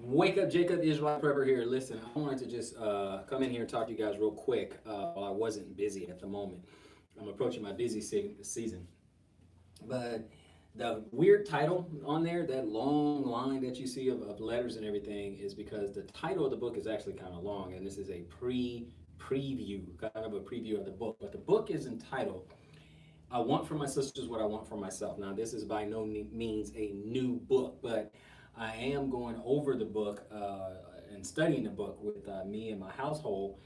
Wake up, Jacob, Israel Prepper here. Listen, I wanted to just come in here and talk to you guys real quick while I wasn't busy at the moment. I'm approaching my busy season. But the weird title on there, that long line that you see of letters and everything, is because the title of the book is actually kind of long, and this is a preview, kind of a preview of the book. But the book is entitled I Want for My Sisters What I Want for Myself. Now, this is by no means a new book, but I am going over the book and studying the book with me and my household,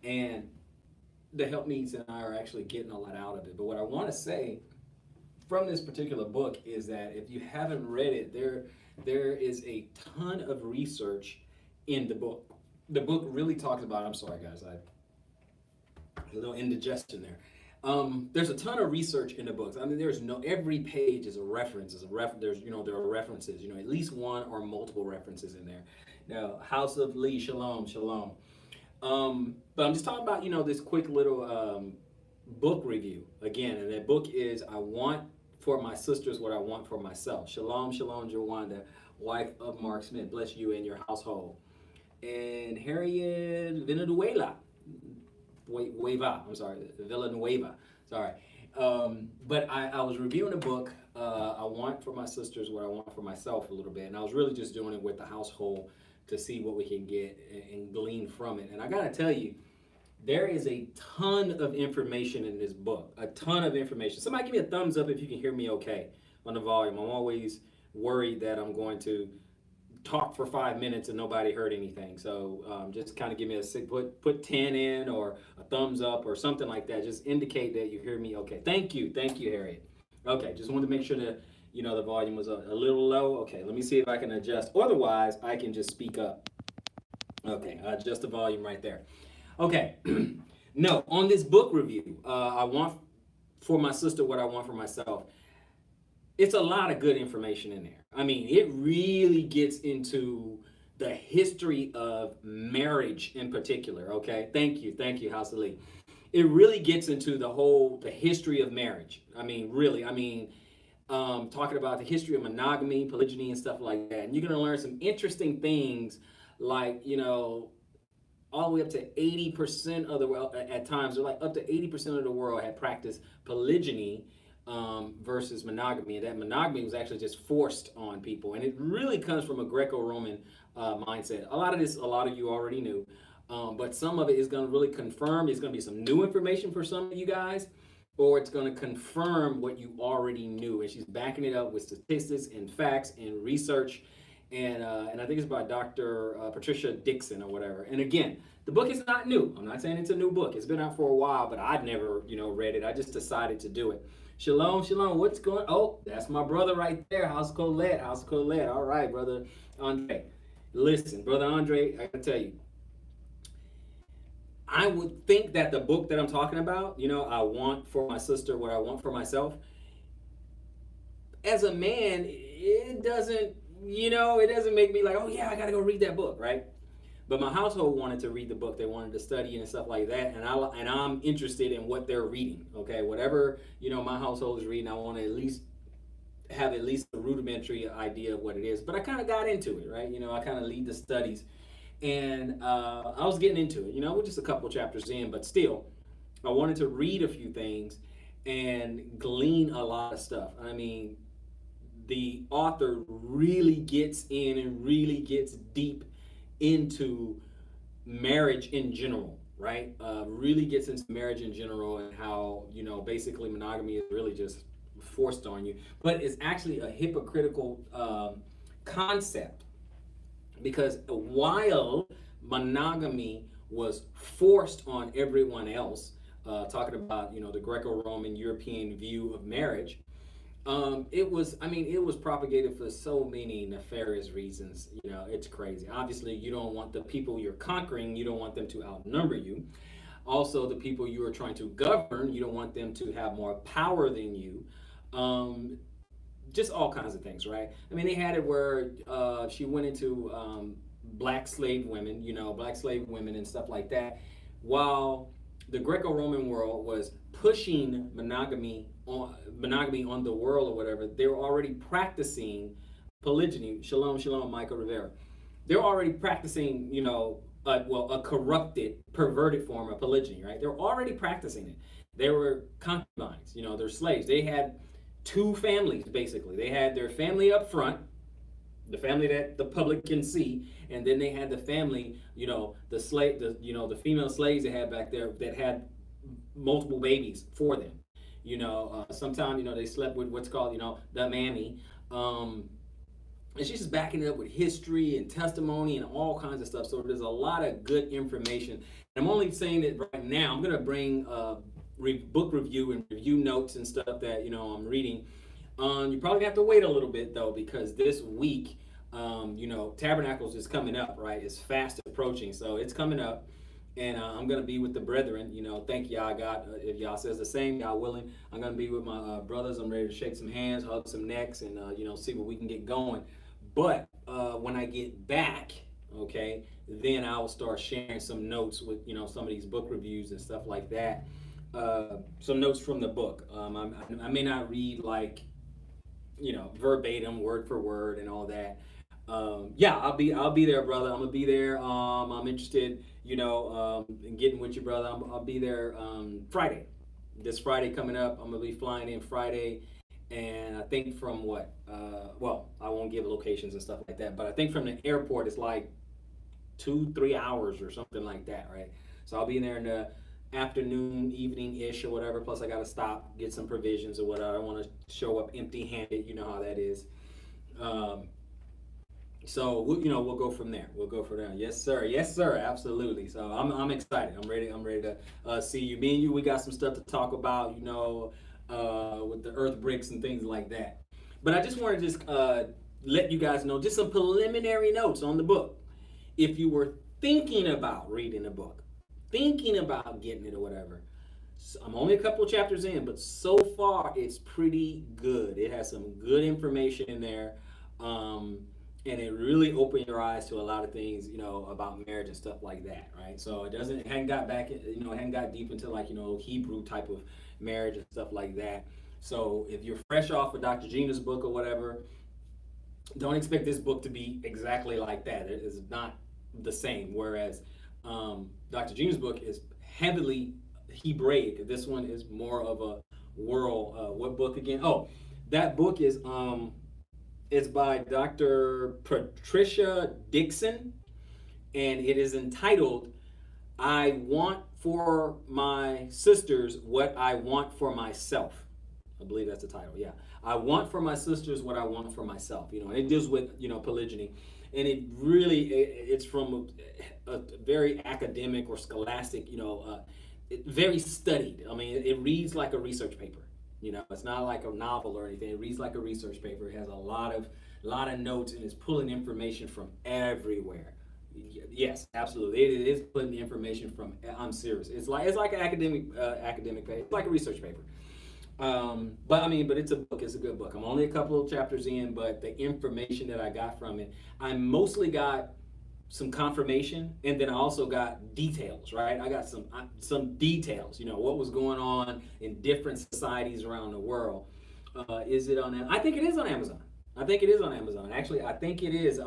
and the helpmeets and I are actually getting a lot out of it. But what I want to say from this particular book is that if you haven't read it, there is a ton of research in the book. The book really talks about, I'm sorry guys, a little indigestion there. There's a ton of research in the books. I mean, every page is a reference. There's there are references. At least one or multiple references in there. Now, House of Lee, shalom, shalom. But I'm just talking about this quick little book review again, and that book is I Want for My Sisters What I Want for Myself. Shalom, shalom, Jawanda, wife of Mark Smith. Bless you and your household. And Harriet Villanueva. Villanueva. Sorry. But I was reviewing a book, I Want for My Sisters What I Want for Myself a little bit, and I was really just doing it with the household to see what we can get and glean from it. And I gotta tell you, there is a ton of information in this book, a ton of information. Somebody give me a thumbs up if you can hear me okay on the volume. I'm always worried that I'm going to talk for 5 minutes and nobody heard anything. So just kind of give me put 10 in or a thumbs up or something like that. Just indicate that you hear me okay. Thank you, Harriet. Okay, just wanted to make sure that the volume was a little low. Okay, let me see if I can adjust. Otherwise, I can just speak up. Okay, adjust the volume right there. Okay, no, on this book review, I Want for My Sister What I Want for Myself. It's a lot of good information in there. I mean, it really gets into the history of marriage in particular, okay? Thank you, House of Lee. It really gets into the history of marriage. I mean, really, talking about the history of monogamy, polygyny, and stuff like that. And you're gonna learn some interesting things like, all the way up to 80% of the world, at times, they're like up to 80% of the world had practiced polygyny versus monogamy, and that monogamy was actually just forced on people, and it really comes from a Greco-Roman mindset. A lot of you already knew, but some of it is going to really confirm. It's going to be some new information for some of you guys, or it's going to confirm what you already knew. And she's backing it up with statistics and facts and research, and I think it's by Dr. Patricia Dixon or whatever. And again, the book is not new. I'm not saying it's a new book. It's been out for a while, but I'd never read it. I just decided to do it. Shalom, shalom. What's going on? Oh, that's my brother right there. House Colette. All right, brother Andre. Listen, brother Andre, I gotta tell you, I would think that the book that I'm talking about, I Want for My Sister What I Want for Myself, as a man, it doesn't make me like, oh yeah, I gotta go read that book, right? But my household wanted to read the book. They wanted to study and stuff like that, and I'm interested in what they're reading. Okay, whatever my household is reading, I want to have at least a rudimentary idea of what it is. But I kind of got into it, right? I kind of lead the studies, and I was getting into it. We're just a couple chapters in, but still, I wanted to read a few things and glean a lot of stuff. I mean, the author really gets in and really gets deep into marriage in general, right? Really gets into marriage in general and how, basically monogamy is really just forced on you. But it's actually a hypocritical concept, because while monogamy was forced on everyone else, talking about, the Greco-Roman European view of marriage, it was propagated for so many nefarious reasons. It's crazy. Obviously, you don't want the people you're conquering, you don't want them to outnumber you. Also, the people you are trying to govern, you don't want them to have more power than you. Just all kinds of things, right? I mean, they had it where she went into black slave women, and stuff like that, while the Greco-Roman world was pushing monogamy on the world or whatever. They were already practicing polygyny. Shalom, shalom, Michael Rivera. they're already practicing, a corrupted, perverted form of polygyny, right? They're already practicing it. They were concubines, they're slaves. They had two families, basically. They had their family up front, the family that the public can see, and then they had the family, the slave, the female slaves they had back there that had multiple babies for them. Sometimes, they slept with what's called, the mammy. And she's just backing it up with history and testimony and all kinds of stuff. So there's a lot of good information. And I'm only saying that right now. I'm going to bring book review and review notes and stuff that, I'm reading. You probably have to wait a little bit, though, because this week, Tabernacles is coming up, right? It's fast approaching. So it's coming up. And I'm going to be with the brethren. Thank y'all, God. If y'all says the same, y'all willing, I'm going to be with my brothers. I'm ready to shake some hands, hug some necks, and, see what we can get going. But when I get back, okay, then I will start sharing some notes with, some of these book reviews and stuff like that. Some notes from the book. I may not read like, verbatim, word for word and all that. I'll be there, brother. I'm gonna be there. I'm interested, in getting with you, brother. I'll be there Friday. This Friday coming up, I'm gonna be flying in Friday, and I think from I won't give locations and stuff like that, but I think from the airport it's like 2-3 hours or something like that, right? So I'll be in there in the afternoon, evening-ish or whatever. Plus I gotta stop, get some provisions or whatever. I don't want to show up empty-handed. You know how that is. So we'll go from there. We'll go from there. Yes, sir. Yes, sir. Absolutely. So I'm excited. I'm ready. I'm ready to see you. Me and you, we got some stuff to talk about. With the earth bricks and things like that. But I just want to just let you guys know just some preliminary notes on the book. If you were thinking about reading the book, thinking about getting it or whatever, so I'm only a couple of chapters in, but so far it's pretty good. It has some good information in there. And it really opened your eyes to a lot of things, about marriage and stuff like that, right? So it hadn't got back, hadn't got deep into like, Hebrew type of marriage and stuff like that. So if you're fresh off of Dr. Gina's book or whatever, don't expect this book to be exactly like that. It is not the same. Whereas Dr. Gina's book is heavily Hebraic. This one is more of a world. What book again? Oh, that book is it's by Dr. Patricia Dixon, and it is entitled, I Want for My Sisters What I Want for Myself. I believe that's the title, yeah. I want for my sisters what I want for myself. And it deals with, polygyny. And it really, it's from a very academic or scholastic, very studied. I mean, it reads like a research paper. It's not like a novel or anything. It reads like a research paper. It has a lot of notes, and it's pulling information from everywhere. Yes, absolutely. It is pulling information from. I'm serious. It's like an academic paper. It's like a research paper. But it's a book. It's a good book. I'm only a couple of chapters in, but the information that I got from it, I mostly got some confirmation, and then I also got details, right? I got some details, what was going on in different societies around the world. Is it on? I think it is on Amazon. Actually, I think it is.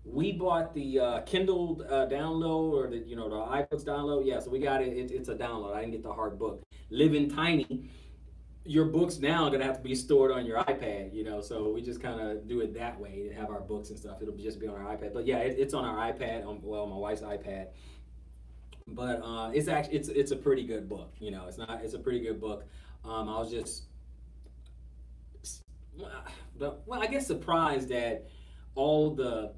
We bought the Kindle download, or the iBooks download. Yeah, so we got it. It's a download. I didn't get the hard book. Living Tiny. Your books now are gonna have to be stored on your iPad, so we just kind of do it that way to have our books and stuff. It'll just be on our iPad, but yeah, it's on our iPad, my wife's iPad. But it's actually it's a pretty good book, it's a pretty good book. I was just, I guess surprised at all the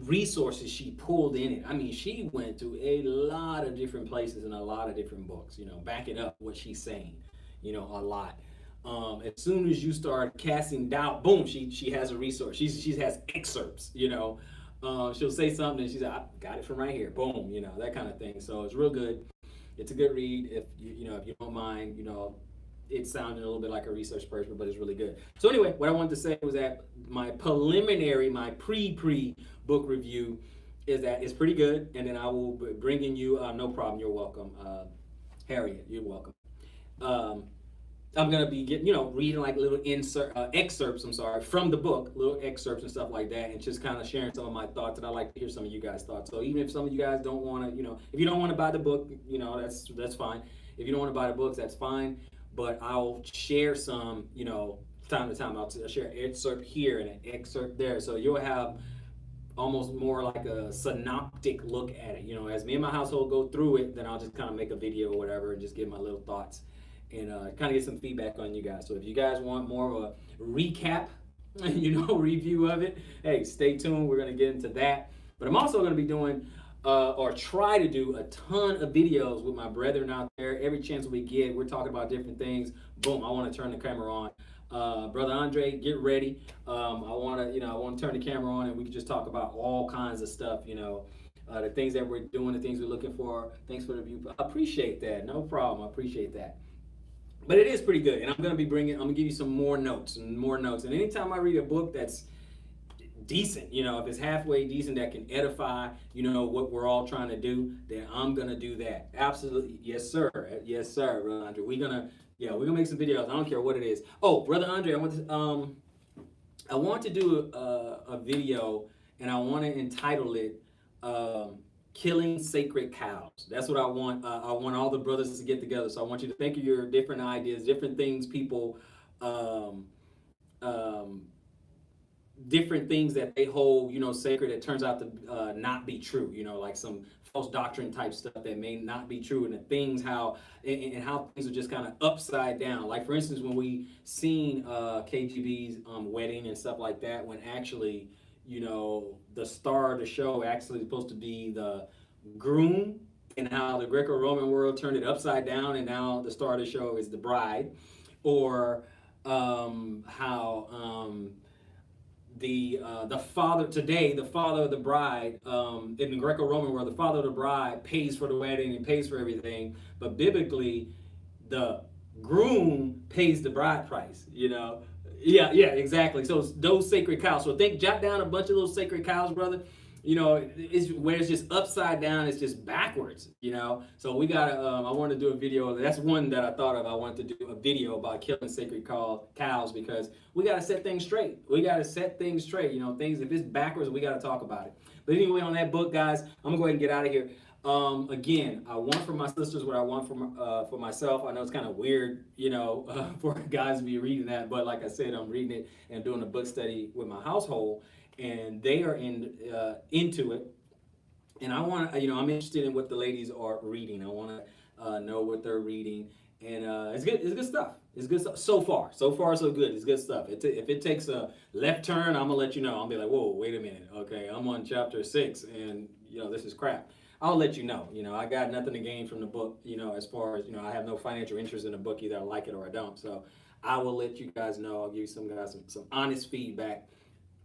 resources she pulled in it. I mean, she went to a lot of different places and a lot of different books, backing up what she's saying, a lot. As soon as you start casting doubt, boom, she has a resource. She has excerpts, she'll say something and she's like, I got it from right here, boom, that kind of thing. So it's real good. It's a good read if if you don't mind, it sounded a little bit like a research paper, but it's really good. So anyway, what I wanted to say was that my preliminary, my pre book review is that it's pretty good, and then I will be bringing you, no problem, you're welcome. Harriet, you're welcome. I'm gonna be getting, reading like little excerpts. I'm sorry, from the book, little excerpts and stuff like that, and just kind of sharing some of my thoughts. And I like to hear some of you guys' thoughts. So even if some of you guys don't want to, if you don't want to buy the book, that's fine. If you don't want to buy the books, that's fine. But I'll share some, time to time. I'll share an excerpt here and an excerpt there, so you'll have almost more like a synoptic look at it. As me and my household go through it, then I'll just kind of make a video or whatever and just give my little thoughts and kind of get some feedback on you guys. So if you guys want more of a recap, review of it, hey, stay tuned. We're going to get into that. But I'm also going to be doing or try to do a ton of videos with my brethren out there. Every chance we get, we're talking about different things. Boom, I want to turn the camera on. Brother Andre, get ready. I want to turn the camera on and we can just talk about all kinds of stuff, the things that we're doing, the things we're looking for. Thanks for the view. I appreciate that. No problem. I appreciate that. But it is pretty good. And I'm going to give you some more notes and more notes. And anytime I read a book that's decent, if it's halfway decent, that can edify, what we're all trying to do, then I'm going to do that. Absolutely. Yes, sir. Yes, sir, Brother Andre. We're going to make some videos. I don't care what it is. Oh, Brother Andre, I want to do a video, and I want to entitle it Killing Sacred Cows. That's what I want. I want all the brothers to get together. So I want you to think of your different ideas, different things people, different things that they hold, sacred that turns out to not be true, like some false doctrine type stuff that may not be true, and the things how things are just kind of upside down. Like for instance, when we seen KGB's wedding and stuff like that, when actually, the star of the show actually supposed to be the groom, and how the Greco-Roman world turned it upside down, and now the star of the show is the bride, or how the father today, the father of the bride, in the Greco-Roman world, the father of the bride pays for the wedding and pays for everything, but biblically, the groom pays the bride price. Yeah, exactly. So those sacred cows. So jot down a bunch of those sacred cows, brother. It's where it's just upside down, it's just backwards, So we gotta, I want to do a video. That's one that I thought of. I wanted to do a video about killing sacred cows, because we gotta set things straight. Things, if it's backwards, we gotta talk about it. But anyway, on that book, guys, I'm gonna go ahead and get out of here. Again, I want for my sisters what I want for myself. I know it's kind of weird, for guys to be reading that, but like I said, I'm reading it and doing a book study with my household, and they are into it. And I want to, I'm interested in what the ladies are reading. I want to know what they're reading, and it's good. It's good stuff. It's good stuff so far. So far, so good. It's good stuff. If it takes a left turn, I'm gonna let you know. I'll be like, whoa, wait a minute. Okay, I'm on chapter 6, and this is crap. I'll let you know. I got nothing to gain from the book. As far as I have no financial interest in the book. Either I like it or I don't. So I will let you guys know. I'll give you some guys some honest feedback.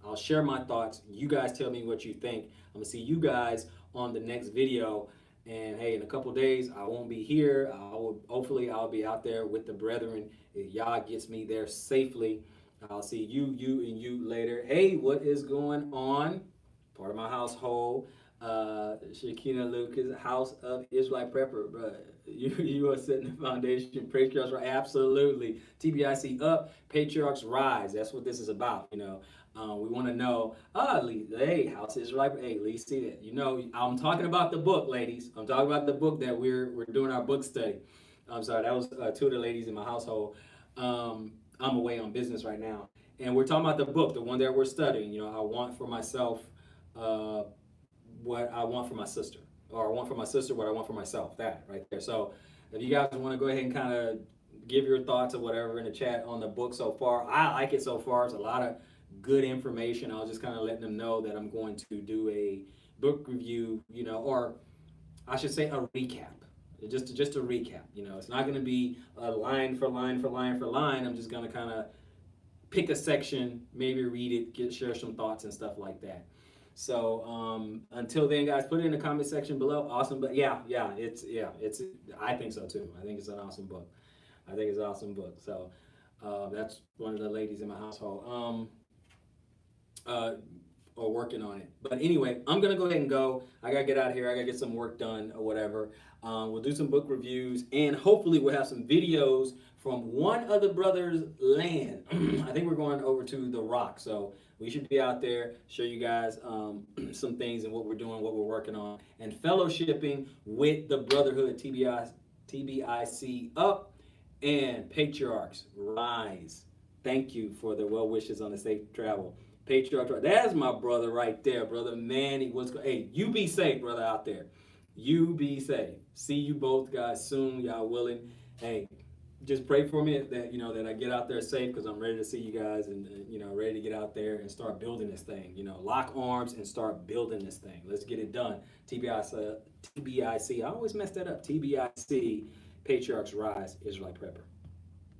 I'll share my thoughts. You guys tell me what you think. I'm gonna see you guys on the next video. And hey, in a couple days, I won't be here. Hopefully I'll be out there with the brethren. If Yah gets me there safely, I'll see you and you later. Hey, what is going on? Part of my household. Shakina Lucas, House of Israelite Prepper, bro. You are setting the foundation. Patriarchs rise, absolutely. TBIC up, patriarchs rise. That's what this is about. We want to know. Hey, House of Israelite. Hey, Lee, see that? I'm talking about the book, ladies. I'm talking about the book that we're doing our book study. I'm sorry, that was two of the ladies in my household. I'm away on business right now, and we're talking about the book, the one that we're studying. I want for myself. What I want for my sister, or I want for my sister what I want for myself, that right there. So if you guys want to go ahead and kind of give your thoughts or whatever in the chat on the book so far, I like it so far. It's a lot of good information. I was just kind of letting them know that I'm going to do a book review, or I should say a recap. Just a recap. It's not going to be a line for line for line for line. I'm just going to kind of pick a section, maybe read it, share some thoughts and stuff like that. So until then, guys, put it in the comment section below. Awesome, but it's I think so too. I think it's an awesome book. So that's one of the ladies in my household. or working on it. But anyway, I'm gonna go ahead and go. I gotta get out of here. I gotta get some work done or whatever. We'll do some book reviews, and hopefully we'll have some videos from one of the brothers' land. I think we're going over to the Rock, so we should be out there, show you guys some things and what we're doing, what we're working on, and fellowshipping with the Brotherhood TBIC up and Patriarchs Rise. Thank you for the well wishes on the safe travel. Patriarch, that's my brother right there, brother Manny. Hey, you be safe, brother, out there. You be safe. See you both guys soon, y'all willing. Hey, just pray for me that that I get out there safe, because I'm ready to see you guys, and ready to get out there and start building this thing. Lock arms and start building this thing. Let's get it done. TBIC. I always mess that up. TBIC. Patriarchs Rise. Israelite Prepper.